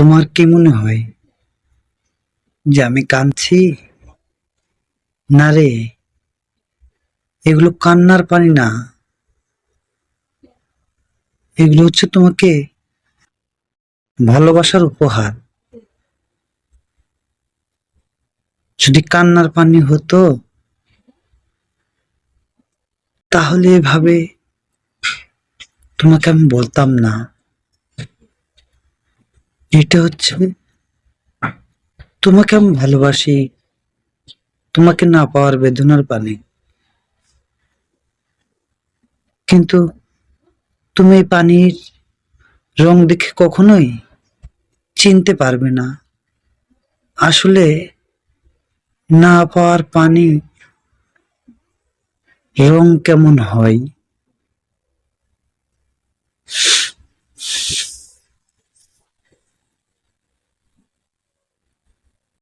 তোমার কি মনে হয় যে আমি কাঁদছি? না রে, এগুলো কান্নার পানি না। এগুলো হচ্ছে তোমাকে ভালোবাসার উপহার। যদি কান্নার পানি হতো তাহলে এভাবে তোমাকে আমি বলতাম না। এটা হচ্ছে তোমাকে আমি ভালোবাসি, তোমাকে না পাওয়ার বেদনার পানি। কিন্তু তুমি এই পানির রং দেখে কখনোই চিনতে পারবে না আসলে না পাওয়ার পানি রং কেমন হয়।